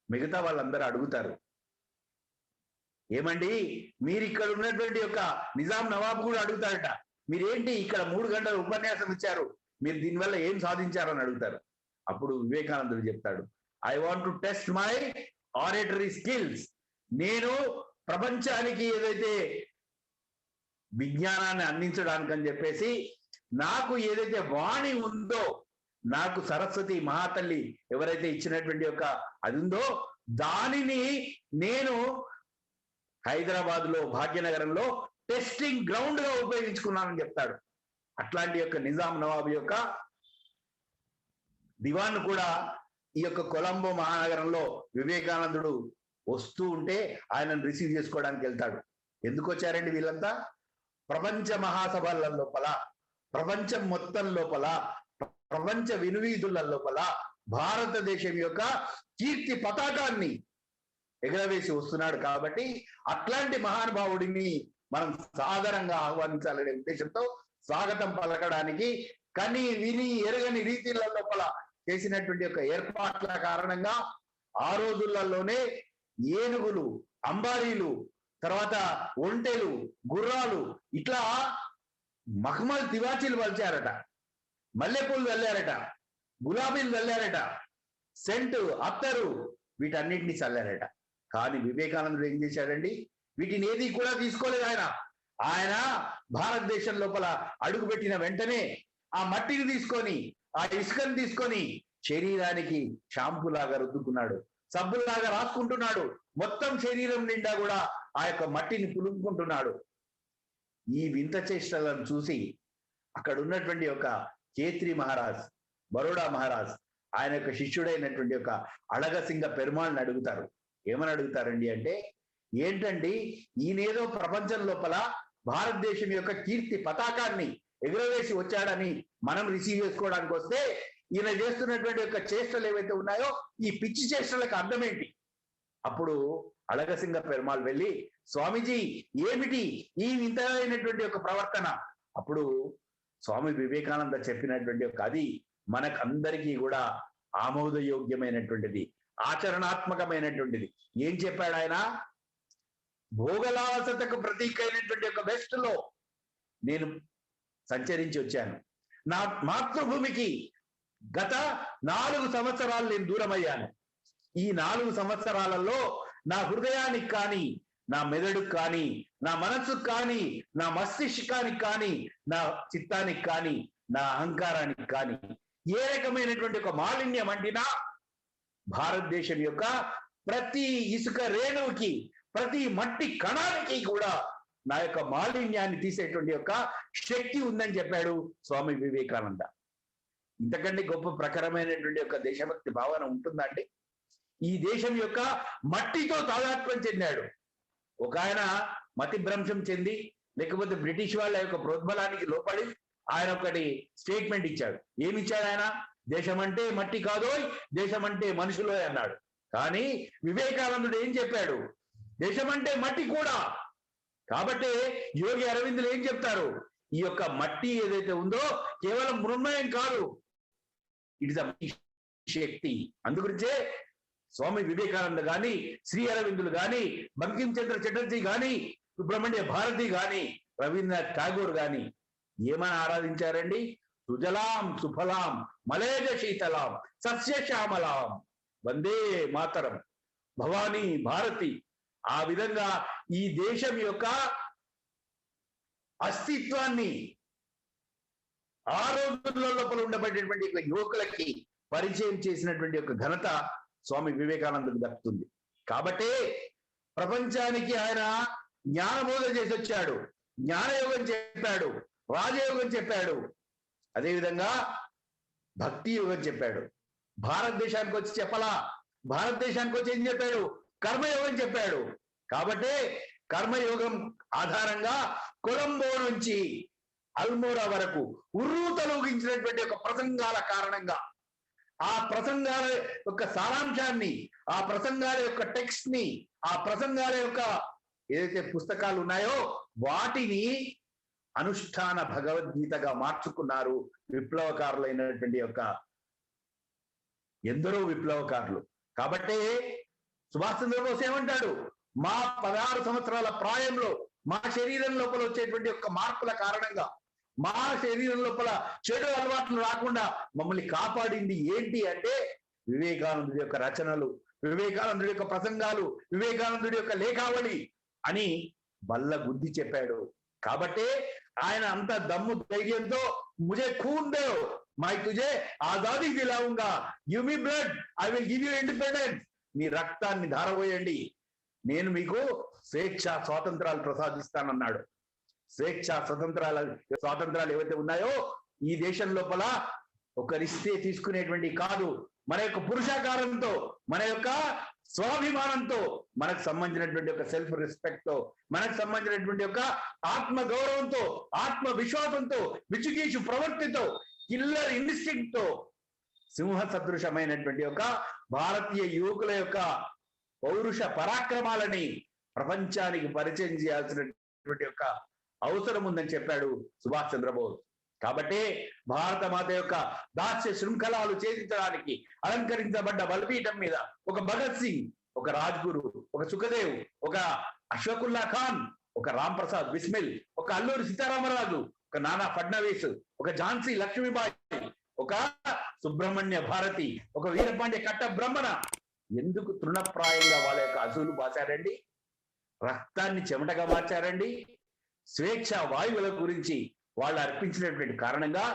మిగతా వాళ్ళందరూ అడుగుతారు, ఏమండి మీరు ఇక్కడ ఉన్నటువంటి యొక్క నిజాం నవాబు కూడా అడుగుతారట, మీరేంటి ఇక్కడ 3 గంటల ఉపన్యాసం ఇచ్చారు, మీరు దీనివల్ల ఏం సాధించారని అడుగుతారు. అప్పుడు వివేకానందుడు చెప్తాడు, I want to test my oratory skills. నేను ప్రపంచానికి ఏదైతే విజ్ఞానాన్ని అందించడానికని చెప్పేసి నాకు ఏదైతే వాణి ఉందో, నాకు సరస్వతి మహాతల్లి ఎవరైతే ఇచ్చినటువంటి యొక్క అది ఉందో, దానిని నేను హైదరాబాద్ లో భాగ్యనగరంలో టెస్టింగ్ గ్రౌండ్ గా ఉపయోగించుకున్నానని చెప్తాడు. అట్లాంటి యొక్క నిజాం నవాబు యొక్క దివాన్ కూడా ఈ యొక్క కొలంబో మహానగరంలో వివేకానందుడు వస్తూ ఉంటే ఆయనను రిసీవ్ చేసుకోవడానికి వెళ్తాడు. ఎందుకు వచ్చారండి వీళ్ళంతా? ప్రపంచ మహాసభల లోపల, ప్రపంచం మొత్తం లోపల, ప్రపంచ వినువీధుల లోపల భారతదేశం యొక్క కీర్తి పతాకాన్ని ఎగరవేసి వస్తున్నాడు. కాబట్టి అట్లాంటి మహానుభావుడిని మనం సాదరంగా ఆహ్వానించాలనే ఉద్దేశంతో స్వాగతం పలకడానికి కని విని ఎరగని రీతిల లోపల చేసినటువంటి యొక్క ఏర్పాట్ల కారణంగా ఆ రోజులలోనే ఏనుగులు, అంబారీలు, తర్వాత ఒంటెలు, గుర్రాలు, ఇట్లా మఖమల్ తివాచీలు వలిచారట, మల్లెపూలు వెళ్ళారట, గులాబీలు వెళ్ళారట, సెంటు, అత్తరు, వీటన్నిటిని చల్లారట. కానీ వివేకానందుడు ఏం చేశాడండి? వీటిని ఏది కూడా తీసుకోలేదు ఆయన. ఆయన భారతదేశం లోపల అడుగుపెట్టిన వెంటనే ఆ మట్టిని తీసుకొని ఆ ఇసుకను తీసుకొని శరీరానికి షాంపూ లాగా రుద్దుకున్నాడు, సబ్బులాగా రాసుకుంటున్నాడు, మొత్తం శరీరం నిండా కూడా ఆ యొక్క మట్టిని పులుముకుంటున్నాడు. ఈ వింత చేష్టలను చూసి అక్కడ ఉన్నటువంటి ఒక కేత్రి మహారాజ్, బరోడా మహారాజ్, ఆయన యొక్క శిష్యుడైనటువంటి ఒక అళగసింగ పెరుమాళ్ళని అడుగుతారు. ఏమని అడుగుతారండి అంటే, ఏంటండి ఈయనేదో ప్రపంచం లోపల భారతదేశం యొక్క కీర్తి పతాకాన్ని ఎగురవేసి వచ్చాడని మనం రిసీవ్ చేసుకోవడానికి వస్తే ఈయన చేస్తున్నటువంటి యొక్క చేష్టలు ఏవైతే ఉన్నాయో ఈ పిచ్చి చేష్టలకు అర్థం ఏంటి? అప్పుడు అళగసింగ పెరుమాళ్ వెళ్ళి, స్వామీజీ ఏమిటి ఈ వింతైనటువంటి ఒక ప్రవర్తన? అప్పుడు స్వామి వివేకానంద చెప్పినటువంటి ఒక అది మనకందరికీ కూడా ఆమోదయోగ్యమైనటువంటిది, ఆచరణాత్మకమైనటువంటిది. ఏం చెప్పాడు ఆయన? భోగలాసతకు ప్రతీక అయినటువంటి ఒక వెస్ట్ లో నేను సంచరించి వచ్చాను. నా మాతృభూమికి గత 4 సంవత్సరాలు నేను దూరమయ్యాను. ఈ 4 సంవత్సరాలలో నా హృదయానికి కానీ, నా మెదడుకు కానీ, నా మనస్సుకు కానీ, నా మస్తిష్కానికి కానీ, నా చిత్తానికి కానీ, నా అహంకారానికి కానీ ఏ రకమైనటువంటి ఒక మాలిన్యం అంటినా భారతదేశం యొక్క ప్రతి ఇసుక రేణువుకి, ప్రతి మట్టి కణానికి కూడా నా యొక్క మాలిన్యాన్ని తీసేటువంటి యొక్క శక్తి ఉందని చెప్పాడు స్వామి వివేకానంద. ఇంతకంటే గొప్ప ప్రకారమైనటువంటి యొక్క దేశభక్తి భావన ఉంటుందండి? ఈ దేశం యొక్క మట్టితో తాదాత్మ్యం చెందాడు. ఒక ఆయన మతి భ్రంశం చెంది, లేకపోతే బ్రిటిష్ వాళ్ళ యొక్క ప్రోద్బలానికి లోపడి ఆయన ఒకటి స్టేట్మెంట్ ఇచ్చాడు. ఏమిచ్చాడు ఆయన? దేశం అంటే మట్టి కాదోయ్, దేశం అంటే మనుషులో అన్నాడు. కానీ వివేకానందుడు ఏం చెప్పాడు? దేశం అంటే మట్టి కూడా. కాబట్టి యోగి అరవిందులు ఏం చెప్తారు? ఈ యొక్క మట్టి ఏదైతే ఉందో కేవలం మృన్మయం కాదు, ఇట్ ఇస్ అ శక్తి. అందుగురించే స్వామి వివేకానంద గాని, శ్రీ అరవిందులు గాని, బంకిం చంద్ర చటర్జీ గాని, సుబ్రహ్మణ్య భారతి గాని, రవీంద్రనాథ్ ఠాగూర్ గాని ఏమని ఆరాధించారండి? సుజలాం సుఫలాం మలేజ శీతలాం సస్యశ్యామలాం వందే మాతరం భవానీ భారతి. ఆ విధంగా ఈ దేశం యొక్క అస్తిత్వాన్ని ఆ రోజుల లోపల ఉండబడేటువంటి యువకులకి పరిచయం చేసినటువంటి ఒక ఘనత స్వామి వివేకానందకు దక్కుతుంది. కాబట్టి ప్రపంచానికి ఆయన జ్ఞానబోధ చేసి వచ్చాడు, జ్ఞానయోగం చెప్పాడు, రాజయోగం చెప్పాడు, అదేవిధంగా భక్తి యోగం చెప్పాడు. భారతదేశానికి వచ్చి చెప్పలా, భారతదేశానికి వచ్చి ఏం చెప్పాడు? కర్మయోగం చెప్పాడు. కాబట్టి కర్మయోగం ఆధారంగా కొలంబో నుంచి అల్మోరా వరకు ఉర్రూతలూగించినటువంటి ఒక ప్రసంగాల కారణంగా, ఆ ప్రసంగాల యొక్క సారాంశాన్ని, ఆ ప్రసంగాల యొక్క టెక్స్ట్ ని, ఆ ప్రసంగాల యొక్క ఏదైతే పుస్తకాలు ఉన్నాయో వాటిని అనుష్ఠాన భగవద్గీతగా మార్చుకున్నారు విప్లవకారులైనటువంటి యొక్క ఎందరో విప్లవకారులు. కాబట్టి సుభాష్ చంద్రబోస్ ఏమంటాడు? మా 16 సంవత్సరాల ప్రాయంలో మా శరీరం లోపల వచ్చేటువంటి యొక్క మార్పుల కారణంగా, మా శరీరం లోపల చెడు అలవాట్లు రాకుండా మమ్మల్ని కాపాడింది ఏంటి అంటే వివేకానందుడి యొక్క రచనలు, వివేకానందుడి యొక్క ప్రసంగాలు, వివేకానందుడి యొక్క లేఖావళి అని బల్ల గుద్ది చెప్పాడు. కాబట్టి ఆయన అంత దమ్ము ధైర్యంతో ముజే ఖూన్ దో మై తుజే ఆజాదీ దిలాऊंगा, give me blood I will give you independence. మీ రక్తాన్ని ధారపోయండి, నేను మీకు స్వేచ్ఛ స్వాతంత్రాలు ప్రసాదిస్తానన్నాడు. స్వేచ్ఛ స్వాతంత్రాలు ఏవైతే ఉన్నాయో ఈ దేశం లోపల ఒకరిస్తే తీసుకునేటువంటి కాదు, మన యొక్క పురుషాకారంతో, మన యొక్క స్వాభిమానంతో, మనకు సంబంధించినటువంటి ఒక సెల్ఫ్ రెస్పెక్ట్ తో, మనకు సంబంధించినటువంటి ఒక ఆత్మ గౌరవంతో, ఆత్మ విశ్వాసంతో, విచుకీషు ప్రవృత్తితో, కిల్లర్ ఇన్స్టింక్ట్ తో సింహ సదృశమైనటువంటి ఒక భారతీయ యువకుల యొక్క పౌరుష పరాక్రమాలని ప్రపంచానికి పరిచయం చేయాల్సినటువంటి యొక్క అవసరం ఉందని చెప్పాడు సుభాష్ చంద్రబోస్. కాబట్టి భారత మాత యొక్క దాస్య శృంఖలాలు ఛేదించడానికి అలంకరించబడ్డ బలిపీఠం మీద ఒక భగత్ సింగ్, ఒక రాజ్గురు, ఒక సుఖదేవ్, ఒక అశ్వకుల్లా ఖాన్, ఒక రామ్ ప్రసాద్ బిస్మిల్, ఒక అల్లూరి సీతారామరాజు, ఒక నానా ఫడ్నవీస్, ఒక ఝాన్సీ లక్ష్మీబాయి, ఒక సుబ్రహ్మణ్య భారతి, ఒక వీరపాండ్య కట్ట బ్రహ్మణ ఎందుకు తృణప్రాయంగా వాళ్ళ యొక్క అసూలు బాసారండి? రక్తాన్ని చెమటగా మార్చారండి? స్వేచ్ఛ వాయువుల గురించి వాళ్ళు అర్పించినటువంటి కారణంగా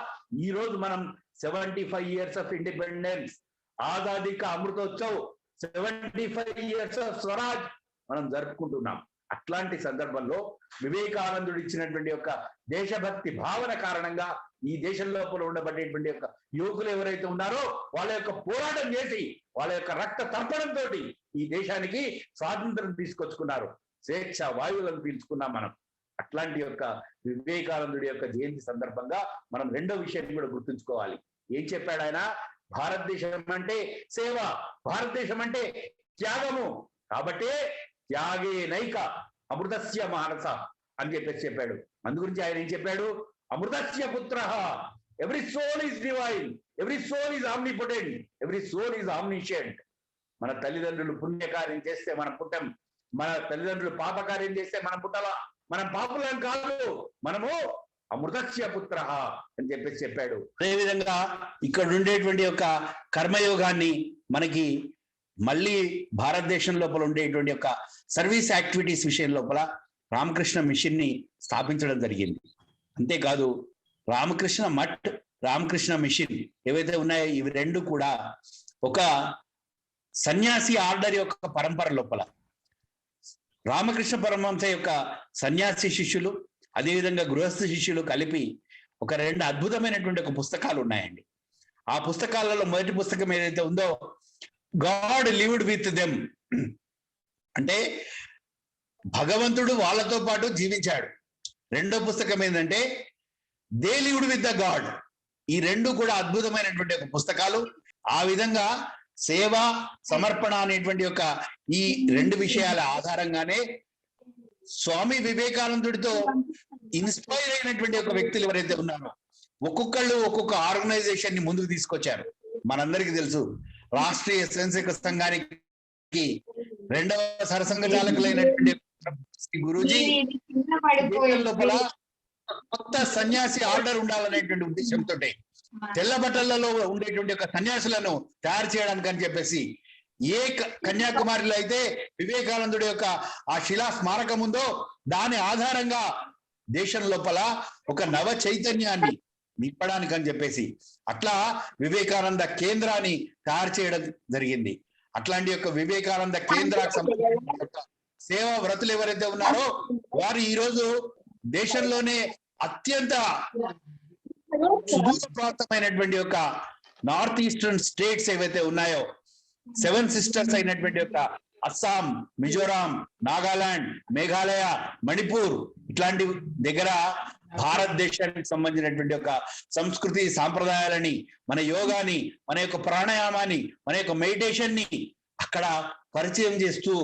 ఈ రోజు మనం 75 years ఆఫ్ ఇండిపెండెన్స్, ఆజాదీ కా అమృతోత్సవ్, 75 years ఆఫ్ స్వరాజ్ మనం జరుపుకుంటున్నాం. అట్లాంటి సందర్భంలో వివేకానందుడు ఇచ్చినటువంటి యొక్క దేశభక్తి భావన కారణంగా ఈ దేశం లోపల ఉండబడేటువంటి యొక్క యువకులు ఎవరైతే ఉన్నారో వాళ్ళ యొక్క పోరాటం చేసి వాళ్ళ యొక్క రక్త తర్పణంతో ఈ దేశానికి స్వాతంత్రం తీసుకొచ్చుకున్నారు. స్వేచ్ఛ వాయువులను పీల్చుకున్నాం మనం. అట్లాంటి యొక్క వివేకానందుడి యొక్క జయంతి సందర్భంగా మనం రెండో విషయాన్ని కూడా గుర్తుంచుకోవాలి. ఏం చెప్పాడు ఆయన? భారతదేశం అంటే సేవ, భారతదేశం అంటే త్యాగము, కాబట్టి త్యాగే నైక అమృతస్య మానస అని చెప్పాడు. అందు గురించి ఆయన ఏం చెప్పాడు? అమృతస్య పుత్ర, every soul is divine, every soul is omnipotent, every soul is omniscient. మన తల్లిదండ్రులు పుణ్యకార్యం చేస్తే మనం పుట్టం, మన తల్లిదండ్రులు పాపకార్యం చేస్తే మనం పుట్టవా? మనం పాపులం కాదు, మనము అమృతస్య పుత్ర అని చెప్పాడు. అదేవిధంగా ఇక్కడ ఉండేటువంటి యొక్క కర్మయోగాన్ని మనకి మళ్ళీ భారతదేశం లోపల ఉండేటువంటి యొక్క సర్వీస్ యాక్టివిటీస్ విషయం లోపల రామకృష్ణ మిషన్ ని స్థాపించడం జరిగింది. అంతేకాదు రామకృష్ణ మఠ్, రామకృష్ణ మిషన్ ఏవైతే ఉన్నాయో ఇవి రెండు కూడా ఒక సన్యాసి ఆర్డర్ యొక్క పరంపర లోపల రామకృష్ణ పరమహంస యొక్క సన్యాసి శిష్యులు అదేవిధంగా గృహస్థ శిష్యులు కలిపి ఒక రెండు అద్భుతమైనటువంటి ఒక పుస్తకాలు ఉన్నాయండి. ఆ పుస్తకాలలో మొదటి పుస్తకం ఏదైతే ఉందో గాడ్ లివ్డ్ విత్ దెమ్, అంటే భగవంతుడు వాళ్ళతో పాటు జీవించాడు. రెండో పుస్తకం ఏంటంటే they lived with the God. ఈ రెండు కూడా అద్భుతమైనటువంటి ఒక పుస్తకాలు. ఆ విధంగా సేవ, సమర్పణ అనేటువంటి యొక్క ఈ రెండు విషయాల ఆధారంగానే స్వామి వివేకానందుడితో ఇన్స్పైర్ అయినటువంటి ఒక వ్యక్తులు ఎవరైతే ఉన్నారో ఒక్కొక్కళ్ళు ఒక్కొక్క ఆర్గనైజేషన్ ని ముందుకు తీసుకొచ్చారు. మనందరికీ తెలుసు రాష్ట్రీయ స్వయంసేవక సంఘానికి రెండవ సరసంఘచాలకులైనటువంటి గురూజీ లోపల కొత్త సన్యాసి ఆర్డర్ ఉండాలనేటువంటి ఉద్దేశంతో తెల్ల బట్టలలో ఉండేటువంటి ఒక సన్యాసులను తయారు చేయడానికి అని చెప్పేసి ఏ కన్యాకుమారిలో అయితే వివేకానందుడి యొక్క ఆ శిలా స్మారకం ఉందో దాని ఆధారంగా దేశం లోపల ఒక నవ చైతన్యాన్ని నింపడానికి అని చెప్పేసి అట్లా వివేకానంద కేంద్రాన్ని తయారు చేయడం జరిగింది. అట్లాంటి యొక్క వివేకానంద కేంద్రానికి సంబంధించిన సేవా వ్రతులు ఎవరైతే ఉన్నారో వారు ఈ రోజు దేశంలోనే అత్యంత సుదూర ప్రాంతమైనటువంటి యొక్క నార్త్ ఈస్టర్న్ స్టేట్స్ ఏవైతే ఉన్నాయో 7 సిస్టర్స్ అయినటువంటి యొక్క అస్సాం, మిజోరాం, నాగాలాండ్, మేఘాలయ, మణిపూర్ ఇట్లాంటి దగ్గర భారతదేశానికి సంబంధించినటువంటి ఒక సంస్కృతి సాంప్రదాయాలని, మన యోగాని, మన యొక్క ప్రాణాయామాన్ని, మన యొక్క మెడిటేషన్ ని అక్కడ పరిచయం చేస్తూ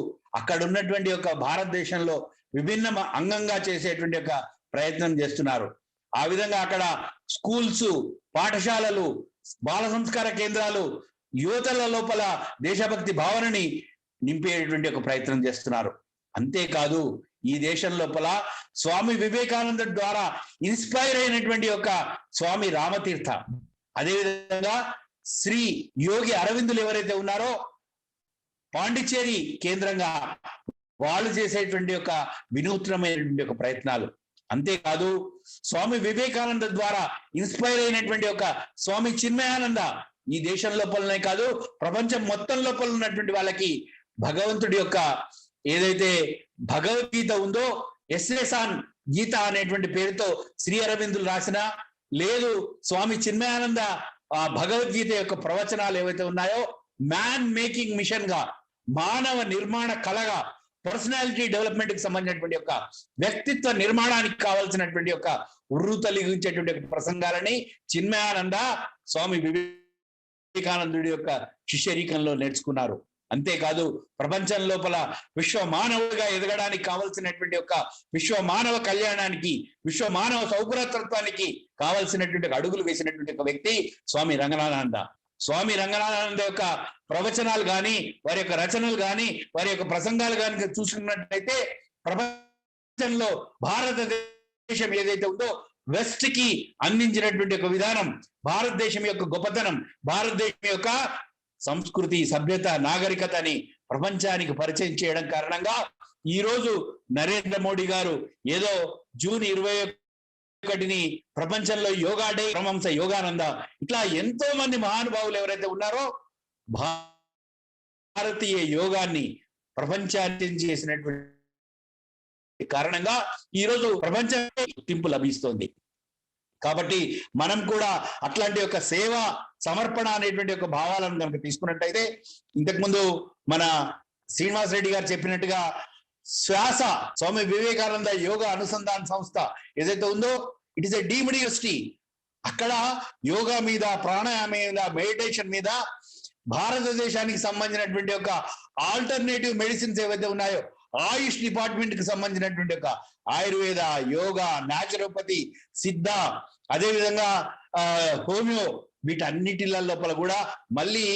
అక్కడ ఉన్నటువంటి యొక్క భారతదేశంలో విభిన్న అంగంగా చేసేటువంటి యొక్క ప్రయత్నం చేస్తున్నారు. ఆ విధంగా అక్కడ స్కూల్స్, పాఠశాలలు, బాల సంస్కార కేంద్రాలు యువతల లోపల దేశభక్తి భావనని నింపేటువంటి ఒక ప్రయత్నం చేస్తున్నారు. అంతేకాదు ఈ దేశం లోపల స్వామి వివేకానంద ద్వారా ఇన్స్పైర్ అయినటువంటి యొక్క స్వామి రామతీర్థ, అదేవిధంగా శ్రీ యోగి అరవిందులు ఎవరైతే ఉన్నారో పాండిచ్చేరి కేంద్రంగా వాళ్ళు చేసేటువంటి యొక్క వినూత్నమైనటువంటి యొక్క ప్రయత్నాలు. అంతేకాదు స్వామి వివేకానంద ద్వారా ఇన్స్పైర్ అయినటువంటి ఒక స్వామి చిన్మయానంద ఈ దేశం లోపలనే కాదు ప్రపంచం మొత్తం లోపల ఉన్నటువంటి వాళ్ళకి భగవంతుడి యొక్క ఏదైతే భగవద్గీత ఉందో ఎస్ఎసాన్ గీత అనేటువంటి పేరుతో శ్రీ అరవిందులు రాసిన, లేదు స్వామి చిన్మయానంద ఆ భగవద్గీత యొక్క ప్రవచనాలు ఏవైతే ఉన్నాయో మ్యాన్ మేకింగ్ మిషన్ గా, మానవ నిర్మాణ కళగా, పర్సనాలిటీ డెవలప్మెంట్ కి సంబంధించినటువంటి యొక్క వ్యక్తిత్వ నిర్మాణానికి కావాల్సినటువంటి యొక్క ఉర్రు తొలగించేటువంటి ప్రసంగాలని చిన్మయానంద స్వామి వివేకానందుడి యొక్క శిష్యరీకంలో నేర్చుకున్నారు. అంతేకాదు ప్రపంచం లోపల విశ్వ మానవుడిగా ఎదగడానికి కావలసినటువంటి యొక్క విశ్వ మానవ కళ్యాణానికి, విశ్వ మానవ సౌభ్రతత్వానికి కావలసినటువంటి అడుగులు వేసినటువంటి ఒక వ్యక్తి స్వామి రంగనాథానంద. స్వామి రంగనాథానంద యొక్క ప్రవచనాలు కానీ, వారి యొక్క రచనలు కానీ, వారి యొక్క ప్రసంగాలు కానీ చూసుకున్నట్లయితే ప్రపంచంలో భారతదేశం ఏదైతే ఉందో వెస్ట్ కి అందించినటువంటి ఒక విధానం, భారతదేశం యొక్క గొప్పతనం, భారతదేశం యొక్క సంస్కృతి, సభ్యత, నాగరికతని ప్రపంచానికి పరిచయం చేయడం కారణంగా ఈ రోజు నరేంద్ర మోడీ గారు ఏదో జూన్ 21ని ప్రపంచంలో యోగా డే, పరమహంస యోగానంద, ఇట్లా ఎంతో మంది మహానుభావులు ఎవరైతే ఉన్నారో భారతీయ యోగాన్ని ప్రపంచాన్ని చేసినటువంటి కారణంగా ఈ రోజు ప్రపంచానికి గుర్తింపు లభిస్తోంది. కాబట్టి మనం కూడా అట్లాంటి ఒక సేవ సమర్పణ అనేటువంటి ఒక భావాలను కనుక తీసుకున్నట్టయితే, ఇంతకుముందు మన శ్రీనివాస్ రెడ్డి గారు చెప్పినట్టుగా శ్వాస స్వామి వివేకానంద యోగా అనుసంధాన సంస్థ ఏదైతే ఉందో, it is a deemed university. అక్కడ యోగా మీద, ప్రాణాయామ మీద, మెడిటేషన్ మీద భారతదేశానికి సంబంధించినటువంటి ఒక ఆల్టర్నేటివ్ మెడిసిన్స్ ఏవైతే ఉన్నాయో, ఆయుష్ డిపార్ట్మెంట్ కి సంబంధించినటువంటి ఒక ఆయుర్వేద, యోగా, న్యాచురోపతి, సిద్ధ, అదేవిధంగా హోమియో, వీటన్నిటి లోపల కూడా మళ్ళీ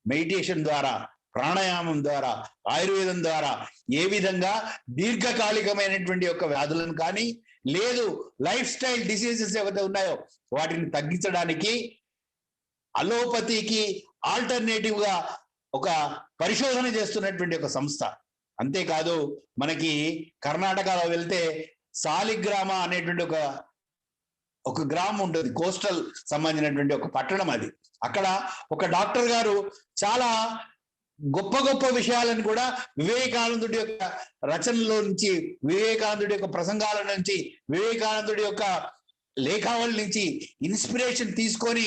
మెడిటేషన్ ద్వారా, ప్రాణాయామం ద్వారా, ఆయుర్వేదం ద్వారా ఏ విధంగా దీర్ఘకాలికమైనటువంటి యొక్క వ్యాధులను కానీ, లేదు లైఫ్ స్టైల్ డిసీజెస్ ఏవైతే ఉన్నాయో వాటిని తగ్గించడానికి అలోపతికి ఆల్టర్నేటివ్ గా ఒక పరిశోధన చేస్తున్నటువంటి ఒక సంస్థ. అంతేకాదు, మనకి కర్ణాటకలో వెళ్తే సాలిగ్రామ అనేటువంటి ఒక గ్రామం ఉంటుంది, కోస్టల్ సంబంధించినటువంటి ఒక పట్టణం అది. అక్కడ ఒక డాక్టర్ గారు చాలా గొప్ప గొప్ప విషయాలను కూడా వివేకానందుడి యొక్క రచనలో నుంచి, వివేకానందుడి యొక్క ప్రసంగాల నుంచి, వివేకానందుడి యొక్క లేఖావళి నుంచి ఇన్స్పిరేషన్ తీసుకొని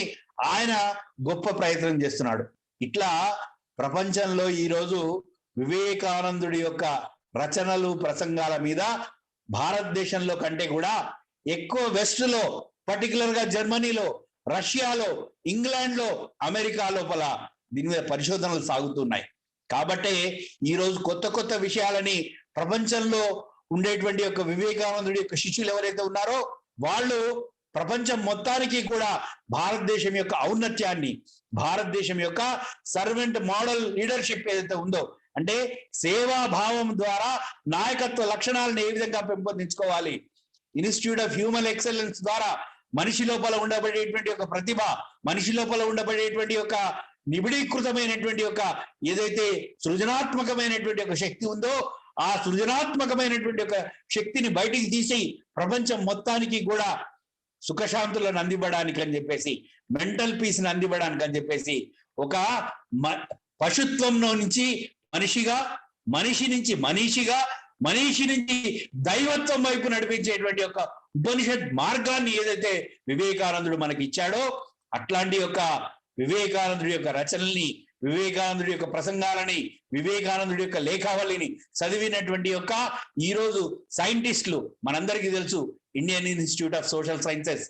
ఆయన గొప్ప ప్రయత్నం చేస్తున్నాడు. ఇట్లా ప్రపంచంలో ఈరోజు వివేకానందుడి యొక్క రచనలు, ప్రసంగాల మీద భారతదేశంలో కంటే కూడా ఎక్కువ వెస్ట్ లో, పర్టికులర్ గా జర్మనీలో, రష్యాలో, ఇంగ్లాండ్ లో, అమెరికా లోపల దీని మీద పరిశోధనలు సాగుతున్నాయి. కాబట్టి ఈరోజు కొత్త కొత్త విషయాలని ప్రపంచంలో ఉండేటువంటి యొక్క వివేకానందుడి యొక్క శిష్యులు ఎవరైతే ఉన్నారో వాళ్ళు ప్రపంచం మొత్తానికి కూడా భారతదేశం యొక్క ఔన్నత్యాన్ని, భారతదేశం యొక్క సర్వెంట్ మోడల్ లీడర్షిప్ ఏదైతే ఉందో, అంటే సేవాభావం ద్వారా నాయకత్వ లక్షణాలను ఏ విధంగా పెంపొందించుకోవాలి, ఇన్స్టిట్యూట్ ఆఫ్ హ్యూమన్ ఎక్సలెన్స్ ద్వారా మనిషి లోపల ఉండబడేటువంటి ఒక ప్రతిభ, మనిషి లోపల ఉండబడేటువంటి ఒక నిబిడీకృతమైనటువంటి ఒక ఏదైతే సృజనాత్మకమైనటువంటి ఒక శక్తి ఉందో, ఆ సృజనాత్మకమైనటువంటి ఒక శక్తిని బయటికి తీసి ప్రపంచం మొత్తానికి కూడా సుఖశాంతులను అందివ్వడానికి అని చెప్పేసి, మెంటల్ పీస్ ని అందివ్వడానికి అని చెప్పేసి, ఒక పశుత్వంలో నుంచి మనిషిగా, మనిషి నుంచి మనీషిగా, మనీషి నుంచి దైవత్వం వైపు నడిపించేటువంటి ఒక ఉపనిషత్ మార్గాన్ని ఏదైతే వివేకానందుడు మనకి ఇచ్చాడో, అట్లాంటి యొక్క వివేకానందుడి యొక్క రచనల్ని, వివేకానందుడి యొక్క ప్రసంగాలని, వివేకానందుడి యొక్క లేఖావళిని చదివినటువంటి యొక్క ఈరోజు సైంటిస్టులు మనందరికీ తెలుసు, Indian institute of social sciences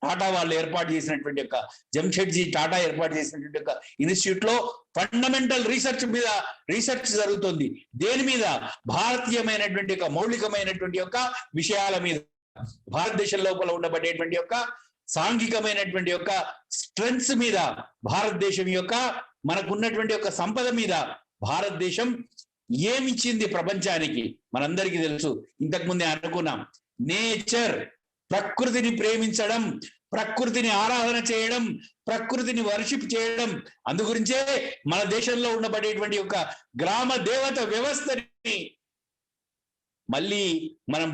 Tata వాళ్ళు ఏర్పాటు చేసినటువంటి యొక్క, జంషెడ్జీ టాటా ఏర్పాటు చేసినటువంటి యొక్క ఇన్స్టిట్యూట్ లో ఫండమెంటల్ రీసెర్చ్ మీద రీసెర్చ్ జరుగుతుంది. దేని మీద? భారతీయమైనటువంటి యొక్క మౌలికమైనటువంటి యొక్క విషయాల మీద, భారతదేశం లోపల ఉండబడేటువంటి యొక్క సాంఘికమైనటువంటి యొక్క స్ట్రెంగ్స్ మీద, భారతదేశం యొక్క మనకున్నటువంటి యొక్క సంపద మీద భారతదేశం ఏమిచ్చింది ప్రపంచానికి మనందరికీ తెలుసు. ఇంతకు ముందే అనుకున్నాం, నేచర్, ప్రకృతిని ప్రేమించడం, ప్రకృతిని ఆరాధన చేయడం, ప్రకృతిని వర్షిప్ చేయడం. అందుగురించే మన దేశంలో ఉండబడేటువంటి యొక్క గ్రామ దేవత వ్యవస్థని మళ్ళీ మనం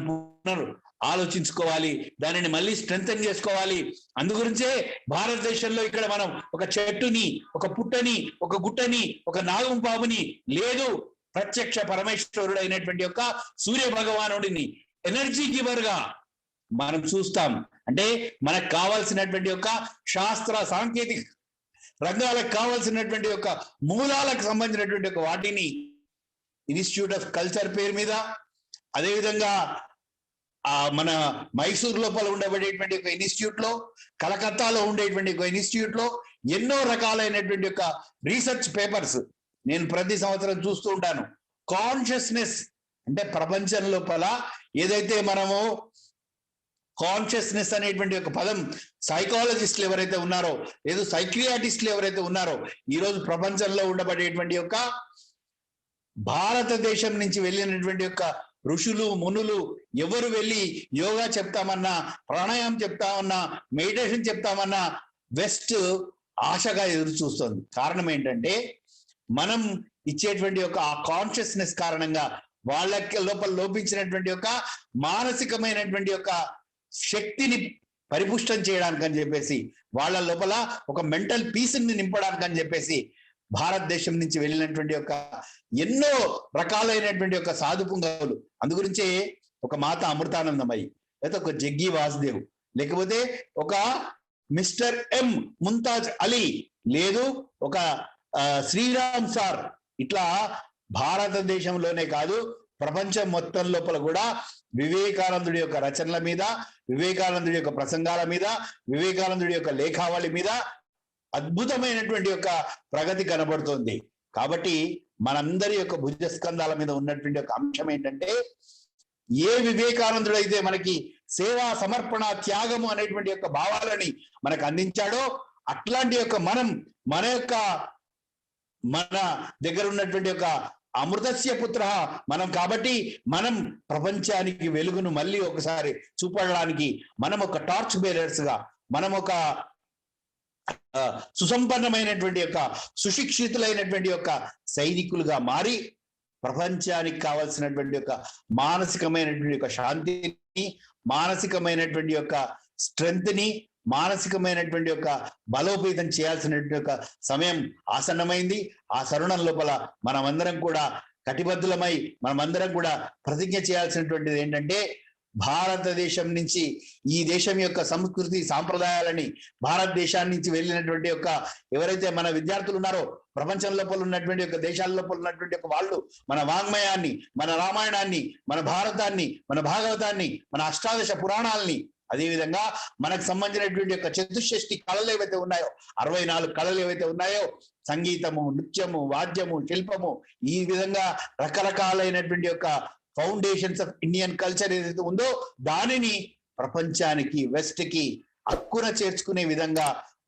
ఆలోచించుకోవాలి, దానిని మళ్ళీ స్ట్రెంథెన్ చేసుకోవాలి. అందుగురించే భారతదేశంలో ఇక్కడ మనం ఒక చెట్టుని, ఒక పుట్టని, ఒక గుట్టని, ఒక నాగం పాముని, లేదు ప్రత్యక్ష పరమేశ్వరుడు అయినటువంటి యొక్క సూర్య భగవానుడిని ఎనర్జీ గివర్ గా మనం చూస్తాం. అంటే మనకు కావాల్సినటువంటి యొక్క శాస్త్ర సాంకేతిక రంగాలకు కావాల్సినటువంటి యొక్క మూలాలకు సంబంధించినటువంటి ఒక వాటిని ఇన్స్టిట్యూట్ ఆఫ్ కల్చర్ పేరు మీద, అదేవిధంగా మన మైసూర్ లోపల ఉండబడేటువంటి ఒక ఇన్స్టిట్యూట్ లో, కలకత్తాలో ఉండేటువంటి ఒక ఇన్స్టిట్యూట్ లో ఎన్నో రకాలైనటువంటి యొక్క రీసెర్చ్ పేపర్స్ నేను ప్రతి సంవత్సరం చూస్తూ ఉంటాను. కాన్షియస్నెస్ అంటే ప్రపంచం లోపల ఏదైతే మనము కాన్షియస్నెస్ అనేటువంటి ఒక పదం సైకాలజిస్టులు ఎవరైతే ఉన్నారో, లేదు సైక్రియాటిస్టులు ఎవరైతే ఉన్నారో, ఈరోజు ప్రపంచంలో ఉండబడేటువంటి యొక్క భారతదేశం నుంచి వెళ్ళినటువంటి యొక్క ఋషులు, మునులు ఎవరు వెళ్ళి యోగా చెప్తామన్నా, ప్రాణాయామం చెప్తామన్నా, మెడిటేషన్ చెప్తామన్నా వెస్ట్ ఆశగా ఎదురు చూస్తుంది. కారణం ఏంటంటే మనం ఇచ్చేటువంటి ఒక ఆ కాన్షియస్నెస్ కారణంగా వాళ్ళకి లోపల లోపించినటువంటి యొక్క మానసికమైనటువంటి యొక్క శక్తిని పరిపుష్టం చేయడానికి అని చెప్పేసి, వాళ్ళ లోపల ఒక మెంటల్ పీస్ ని నింపడానికి అని చెప్పేసి భారతదేశం నుంచి వెళ్ళినటువంటి యొక్క ఎన్నో రకాలైనటువంటి యొక్క సాధు పుంగవులు, అందుగురించే ఒక మాత అమృతానందమయ్యి, లేకపోతే ఒక జగ్గి వాసుదేవ్, లేకపోతే ఒక మిస్టర్ ఎం ముంతాజ్ అలీ, లేదు ఒక శ్రీరామ్ సార్, ఇట్లా భారతదేశంలోనే కాదు ప్రపంచం మొత్తం లోపల కూడా వివేకానందుడి యొక్క రచనల మీద, వివేకానందుడి యొక్క ప్రసంగాల మీద, వివేకానందుడి యొక్క లేఖావళి మీద అద్భుతమైనటువంటి యొక్క ప్రగతి కనబడుతోంది. కాబట్టి మనందరి యొక్క భుజస్కంధాల మీద ఉన్నటువంటి ఒక అంశం ఏంటంటే, ఏ వివేకానందుడు అయితే మనకి సేవా సమర్పణ త్యాగము అనేటువంటి యొక్క భావాలని మనకు అందించాడో, అట్లాంటి యొక్క మన దగ్గర ఉన్నటువంటి యొక్క అమృతస్య పుత్ర మనం, కాబట్టి మనం ప్రపంచానికి వెలుగును మళ్ళీ ఒకసారి చూపడడానికి మనం ఒక టార్చ్ బేరర్స్ గా, మనం ఒక సుసంపన్నమైనటువంటి యొక్క సుశిక్షితులైనటువంటి యొక్క సైనికులుగా మారి ప్రపంచానికి కావాల్సినటువంటి యొక్క మానసికమైనటువంటి యొక్క శాంతిని, మానసికమైనటువంటి యొక్క స్ట్రెంగ్త్ ని, మానసికమైనటువంటి యొక్క బలోపేతం చేయాల్సినటువంటి యొక్క సమయం ఆసన్నమైంది. ఆ తరుణం లోపల మనమందరం కూడా కటిబద్ధులమై మనమందరం కూడా ప్రతిజ్ఞ చేయాల్సినటువంటిది ఏంటంటే, భారతదేశం నుంచి ఈ దేశం యొక్క సంస్కృతి సాంప్రదాయాలని, భారతదేశాన్ని నుంచి వెళ్ళినటువంటి యొక్క ఎవరైతే మన విద్యార్థులు ఉన్నారో, ప్రపంచం లోపల ఉన్నటువంటి యొక్క దేశాల లోపల ఉన్నటువంటి యొక్క వాళ్ళు మన వాంగ్మయాన్ని, మన రామాయణాన్ని, మన భారతాన్ని, మన భాగవతాన్ని, మన అష్టాదశ పురాణాలని, అదేవిధంగా మనకు సంబంధించినటువంటి యొక్క చతుషష్ఠి కళలు ఏవైతే ఉన్నాయో, 64 కళలు ఏవైతే ఉన్నాయో, సంగీతము, నృత్యము, వాద్యము, శిల్పము, ఈ విధంగా రకరకాలైనటువంటి యొక్క ఫౌండేషన్స్ ఆఫ్ ఇండియన్ కల్చర్ ఏదైతే ఉందో దానిని ప్రపంచానికి, వెస్ట్ కి హక్కున చేర్చుకునే విధంగా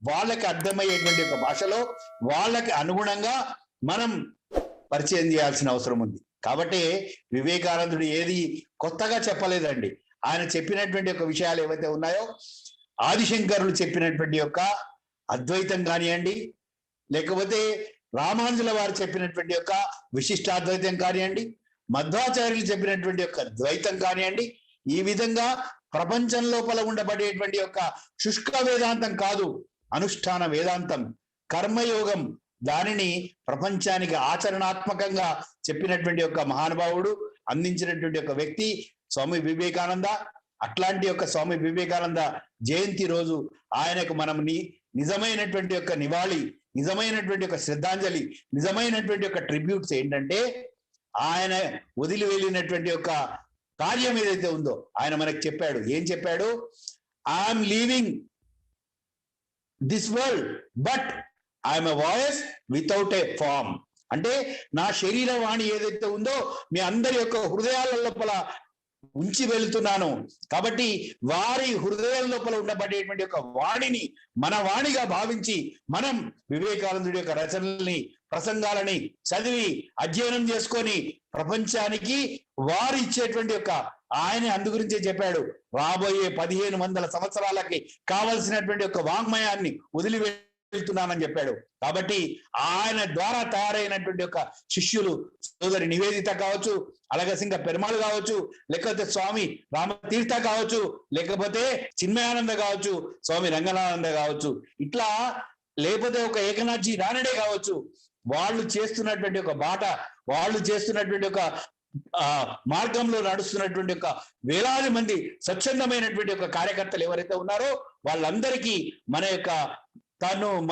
వాళ్ళకి అర్థమయ్యేటువంటి ఒక భాషలో వాళ్ళకి అనుగుణంగా మనం పరిచయం చేయాల్సిన అవసరం ఉంది. కాబట్టి వివేకానందుడు ఏది కొత్తగా చెప్పలేదండి. ఆయన చెప్పినటువంటి యొక్క విషయాలు ఏవైతే ఉన్నాయో, ఆదిశంకరులు చెప్పినటువంటి యొక్క అద్వైతం కానివ్వండి, లేకపోతే రామానుజుల వారు చెప్పినటువంటి యొక్క విశిష్టాద్వైతం కానివ్వండి, మధ్వాచార్యులు చెప్పినటువంటి యొక్క ద్వైతం కానివ్వండి, ఈ విధంగా ప్రపంచం లోపల ఉండబడేటువంటి యొక్క శుష్క వేదాంతం కాదు, అనుష్ఠాన వేదాంతం, కర్మయోగం, దానిని ప్రపంచానికి ఆచరణాత్మకంగా చెప్పినటువంటి యొక్క మహానుభావుడు, అందించినటువంటి యొక్క వ్యక్తి స్వామి వివేకానంద. అట్లాంటి యొక్క స్వామి వివేకానంద జయంతి రోజు ఆయనకు మనం నిజమైనటువంటి యొక్క నివాళి, నిజమైనటువంటి యొక్క శ్రద్ధాంజలి, నిజమైనటువంటి యొక్క ట్రిబ్యూట్స్ ఏంటంటే, ఆయన వదిలి వెళ్ళినటువంటి యొక్క కార్యం ఏదైతే ఉందో ఆయన మనకు చెప్పాడు. ఏం చెప్పాడు? I'm leaving this world but I'm a voice without a form. అంటే నా శరీర వాణి ఏదైతే ఉందో మీ అందరి యొక్క హృదయాల లోపల ఉంచి వెళుతున్నాను. కాబట్టి వారి హృదయాల లోపల ఉండబడేటువంటి యొక్క వాణిని మన వాణిగా భావించి మనం వివేకానందుడి యొక్క రచనల్ని, ప్రసంగాలని చదివి అధ్యయనం చేసుకొని ప్రపంచానికి వారు ఇచ్చేటువంటి యొక్క, ఆయన అందు గురించే చెప్పాడు, రాబోయే 1500 సంవత్సరాలకి కావలసినటువంటి యొక్క వాంగ్మయాన్ని వదిలి వెళ్తున్నానని చెప్పాడు. కాబట్టి ఆయన ద్వారా తయారైనటువంటి యొక్క శిష్యులు సోదరి నివేదిత కావచ్చు, అలగసింగ పెరుమాళ్ కావచ్చు, లేకపోతే స్వామి రామతీర్థ కావచ్చు, లేకపోతే చిన్మయానంద కావచ్చు, స్వామి రంగనానంద కావచ్చు, ఇట్లా లేకపోతే ఒక ఏకనాథ్జీ రానడే కావచ్చు, వాళ్ళు చేస్తున్నటువంటి ఒక బాట, వాళ్ళు చేస్తున్నటువంటి ఒక మార్గంలో నడుస్తున్నటువంటి ఒక వేలాది మంది స్వచ్ఛందమైనటువంటి ఒక కార్యకర్తలు ఎవరైతే ఉన్నారో వాళ్ళందరికీ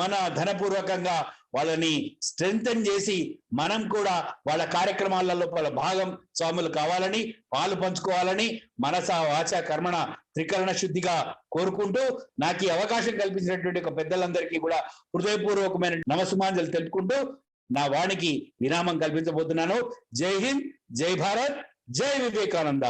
మన ధనపూర్వకంగా వాళ్ళని స్ట్రెంగ్తన్ చేసి మనం కూడా వాళ్ళ కార్యక్రమాలలో భాగం స్వాములు కావాలని, పాలు పంచుకోవాలని మనస వాచ కర్మణ త్రికరణ శుద్ధిగా కోరుకుంటూ, నాకు ఈ అవకాశం కల్పించినటువంటి ఒక పెద్దలందరికీ కూడా హృదయపూర్వకమైన నమస్సుమాంజలు తెలుపుకుంటూ నా వాణికి విరామం కల్పించబోతున్నాను. జై హింద్, జై భారత్, జై వివేకానంద.